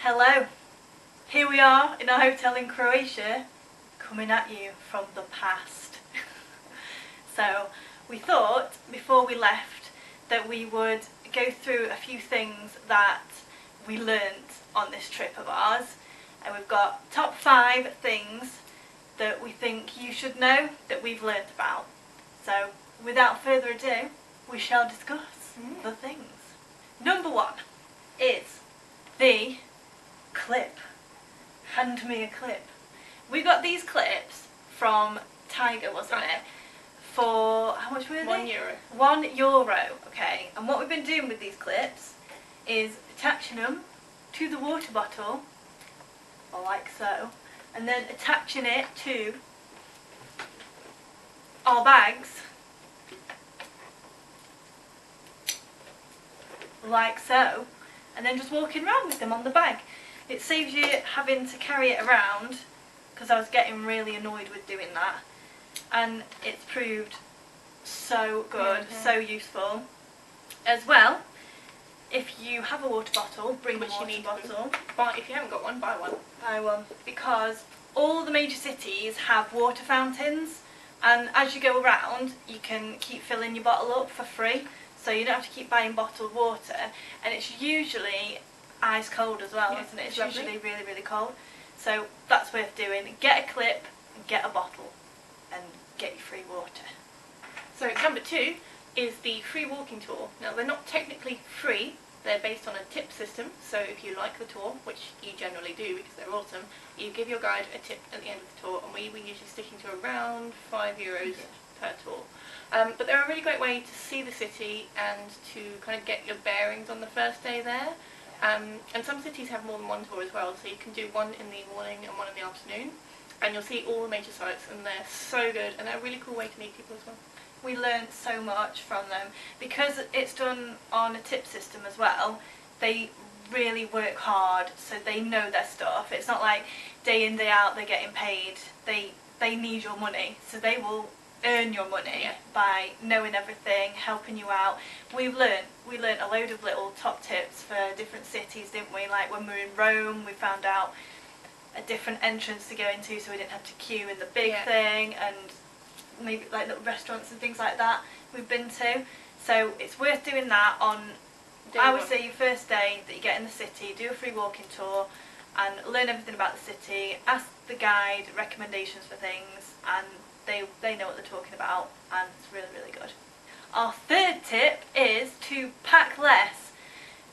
Hello, here we are in our hotel in Croatia, coming at you from the past. So we thought before we left that we would go through a few things that we learnt on this trip of ours, and we've got top 5 things that we think you should know that we've learnt about. So without further ado, we shall discuss the things. Number 1 is the clip. Hand me a clip. We got these clips from Tiger, wasn't it? For, how much were they? €1. €1, okay. And what we've been doing with these clips is attaching them to the water bottle, like so, and then attaching it to our bags, like so, and then just walking around with them on the bag. It saves you having to carry it around, because I was getting really annoyed with doing that, and it's proved so good, so useful. As well, if you have a water bottle, bring a water bottle. But if you haven't got one, buy one. Buy one, because all the major cities have water fountains, and as you go around you can keep filling your bottle up for free, so you don't have to keep buying bottled water, and it's usually ice cold as well, isn't it? It's usually really, really cold. So that's worth doing. Get a clip, get a bottle, and get your free water. So number 2 is the free walking tour. Now they're not technically free, they're based on a tip system, so if you like the tour, which you generally do because they're awesome, you give your guide a tip at the end of the tour, and we were usually sticking to around €5 per tour. But they're a really great way to see the city and to kind of get your bearings on the first day there. And some cities have more than one tour as well, so you can do one in the morning and one in the afternoon, and you'll see all the major sites, and they're so good, and they're a really cool way to meet people as well. We learnt so much from them. Because it's done on a tip system as well, they really work hard, so they know their stuff. It's not like day in, day out they're getting paid. They need your money, so they will earn your money by knowing everything, helping you out. We learnt a load of little top tips for different cities, didn't we? Like when we were in Rome, we found out a different entrance to go into, so we didn't have to queue in the big thing, and maybe like little restaurants and things like that we've been to. So it's worth doing that on I would say your first day that you get in the city. Do a free walking tour and learn everything about the city, ask the guide recommendations for things, and they know what they're talking about, and it's really, really good. Our third tip is to pack less.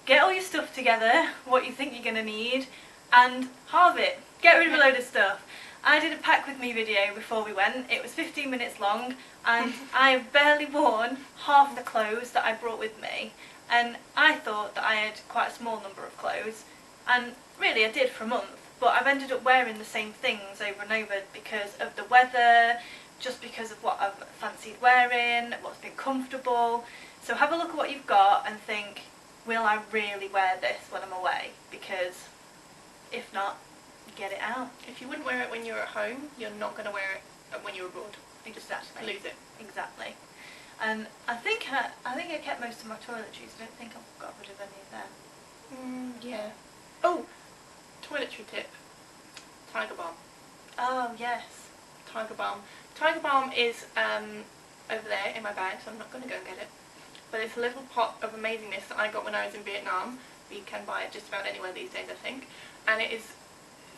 Get all your stuff together, what you think you're going to need, and halve it. Get rid of a load of stuff. I did a pack with me video before we went. It was 15 minutes long, and I have barely worn half the clothes that I brought with me, and I thought that I had quite a small number of clothes, and really I did for a month, but I've ended up wearing the same things over and over because of the weather, just because of what I've fancied wearing, what's been comfortable. So have a look at what you've got and think, will I really wear this when I'm away? Because if not, get it out. If you wouldn't wear it when you're at home, you're not going to wear it when you're abroad. You just lose it. Exactly. And I think I kept most of my toiletries. I don't think I've got rid of any of them. Yeah. Oh, toiletry tip. Tiger Balm. Oh yes. Tiger Balm. Tiger Balm is over there in my bag, so I'm not going to go and get it. But it's a little pot of amazingness that I got when I was in Vietnam. You can buy it just about anywhere these days, I think. And it is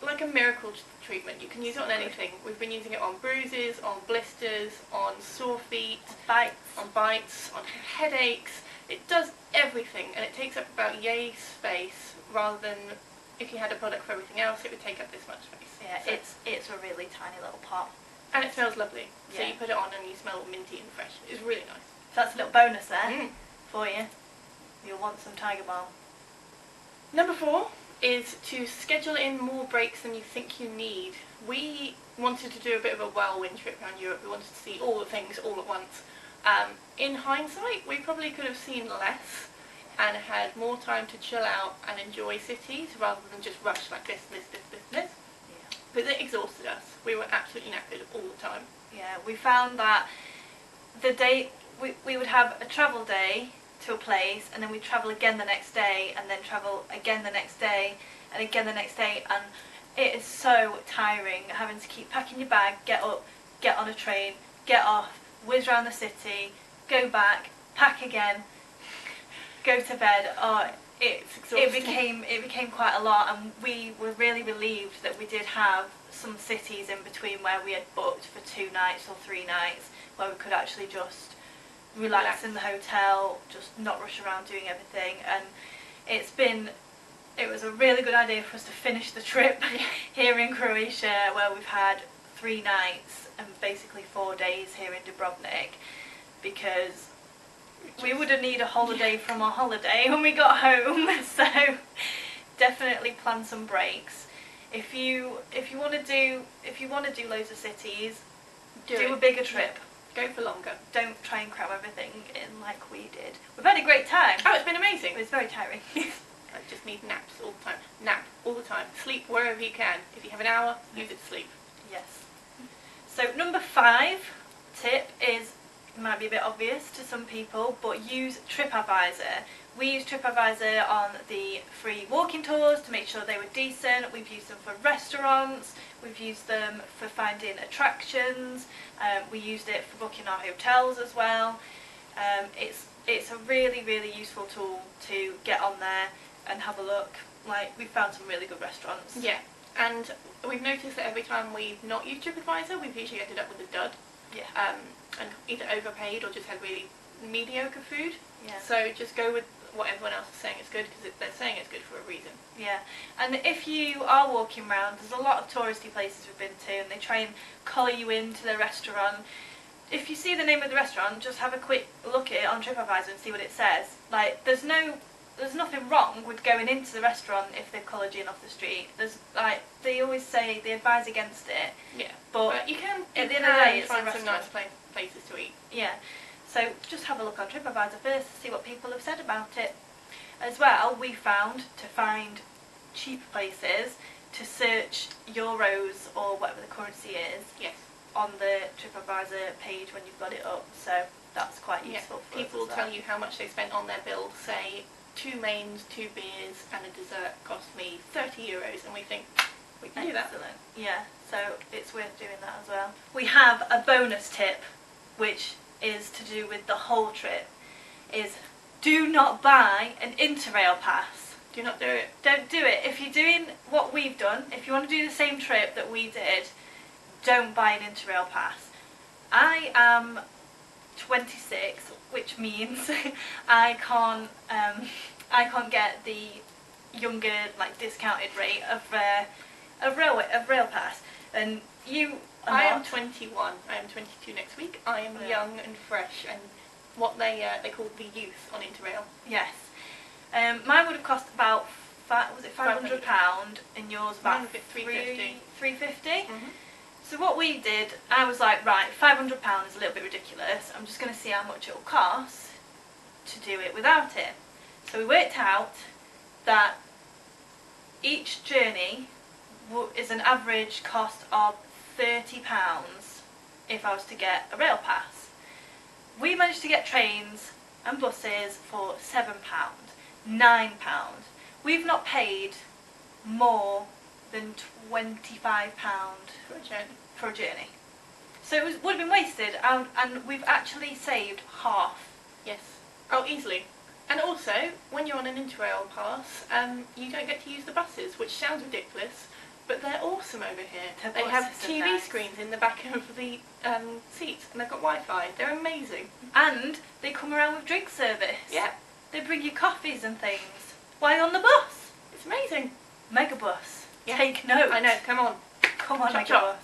like a miracle treatment. You can use it on anything. We've been using it on bruises, on blisters, on sore feet, on bites, on headaches. It does everything, and it takes up about yay space, rather than if you had a product for everything else, it would take up this much space. Yeah, so it's a really tiny little pot. And it smells lovely. So you put it on and you smell minty and fresh. It's really nice. So that's a little bonus there for you. You'll want some Tiger Balm. Number 4 is to schedule in more breaks than you think you need. We wanted to do a bit of a whirlwind trip around Europe. We wanted to see all the things all at once. In hindsight, we probably could have seen less and had more time to chill out and enjoy cities rather than just rush like this. But it exhausted us. We were absolutely knackered all the time. Yeah, we found that the day we would have a travel day to a place, and then we'd travel again the next day, and then travel again the next day, and again the next day, and it is so tiring having to keep packing your bag, get up, get on a train, get off, whiz around the city, go back, pack again, go to bed. Oh, it became quite a lot, and we were really relieved that we did have some cities in between where we had booked for 2 nights or 3 nights where we could actually just relax in the hotel, just not rush around doing everything. And it was a really good idea for us to finish the trip here in Croatia, where we've had 3 nights and basically 4 days here in Dubrovnik, because we wouldn't need a holiday from our holiday when we got home. So definitely plan some breaks. If you want to do loads of cities, do a bigger trip. Go for longer. Don't try and cram everything in like we did. We've had a great time. Oh, it's been amazing. It was very tiring. I just need naps all the time. Nap all the time. Sleep wherever you can. If you have an hour, use it to sleep. Yes. So number 5 tip is, might be a bit obvious to some people, but use TripAdvisor. We use TripAdvisor on the free walking tours to make sure they were decent. We've used them for restaurants, we've used them for finding attractions, we used it for booking our hotels as well. It's a really, really useful tool to get on there and have a look. Like, we've found some really good restaurants. Yeah, and we've noticed that every time we've not used TripAdvisor, we've usually ended up with a dud. Yeah. And either overpaid or just had really mediocre food. Yeah. So just go with what everyone else is saying is good, because they're saying it's good for a reason. Yeah, and if you are walking around, there's a lot of touristy places we've been to, and they try and collar you into the restaurant. If you see the name of the restaurant, just have a quick look at it on TripAdvisor and see what it says. Like, there's nothing wrong with going into the restaurant if they've collared you in off the street. They always say they advise against it. Yeah, but you can at the end of the day, it's find a some restaurant. nice places to eat. Yeah, so just have a look on TripAdvisor first, see what people have said about it. As well, we found to find cheap places to search euros or whatever the currency is. Yes. On the TripAdvisor page when you've got it up, so that's quite useful for us. People will tell you how much they spent on their bill. Say 2 mains, 2 beers and a dessert cost me €30, and we think we can do that. Excellent. Yeah, so it's worth doing that as well. We have a bonus tip, which is to do with the whole trip, is do not buy an Interrail pass. Do not do it. Don't do it. If you're doing what we've done, if you want to do the same trip that we did, don't buy an Interrail pass. I am 26, which means I can't get the younger, like, discounted rate of rail pass, and you are I not. am 21. I am 22 next week. I am young and fresh, and what they call the youth on Interrail. Yes. Mine would have cost about £500, and yours about £350. £350. Mm-hmm. So what we did, I was like, right, £500 is a little bit ridiculous. I'm just going to see how much it will cost to do it without it. So we worked out that each journey is an average cost of £30 if I was to get a rail pass. We managed to get trains and buses for £7, £9. We've not paid more than £25 for a journey. So it would have been wasted, and we've actually saved half. Yes. Oh, easily. And also, when you're on an Interrail pass, you don't get to use the buses, which sounds ridiculous, but they're awesome over here. They have TV screens in the back of the seats, and they've got Wi-Fi. They're amazing. And they come around with drink service. Yeah. They bring you coffees and things while on the bus. It's amazing. Megabus. Yeah. Take note. I know, come on. Come on, Chop, Megabus. chop.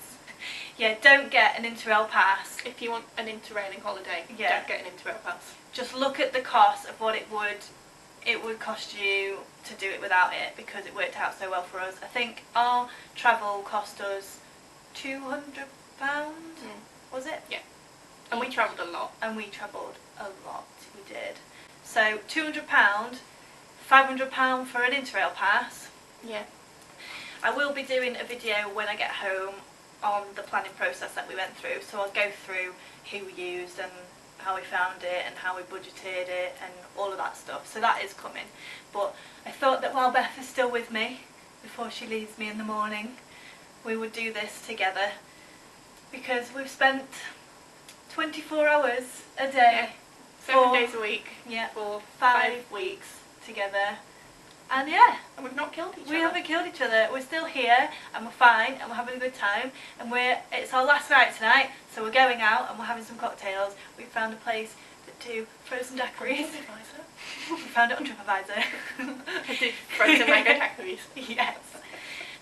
Yeah, don't get an Interrail pass. If you want an interrailing holiday, Yeah. don't get an Interrail pass. Just look at the cost of what it would cost you to do it without it, because it worked out so well for us. I think our travel cost us £200, was it? Yeah. And we travelled a lot. And we travelled a lot, we did. So £200, £500 for an Interrail pass. Yeah. I will be doing a video when I get home on the planning process that we went through, so I'll go through who we used and how we found it and how we budgeted it and all of that stuff, so that is coming. But I thought that while Beth is still with me, before she leaves me in the morning, we would do this together, because we've spent 24 hours a day, 7 days a week, yeah, for 5 weeks together, and yeah, and we've not killed each we other. haven't killed each other. We're still here, and we're fine, and we're having a good time, and it's our last night tonight, so we're going out and we're having some cocktails. We found a place that do frozen daiquiris. We found it on TripAdvisor. I did frozen mango daiquiris. Yes.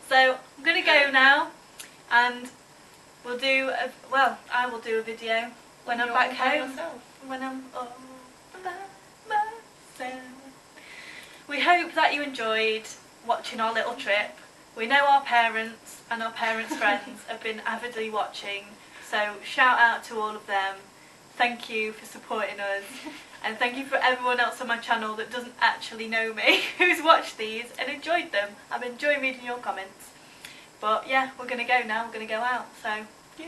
So I'm gonna go now, and we'll do I will do a video when I'm You're back all by home. yourself. When I'm all by myself. We hope that you enjoyed watching our little trip. We know our parents and our parents' friends have been avidly watching, so shout out to all of them. Thank you for supporting us, and thank you for everyone else on my channel that doesn't actually know me who's watched these and enjoyed them. I've enjoyed reading your comments. But yeah, we're going to go now, we're going to go out, so Yay!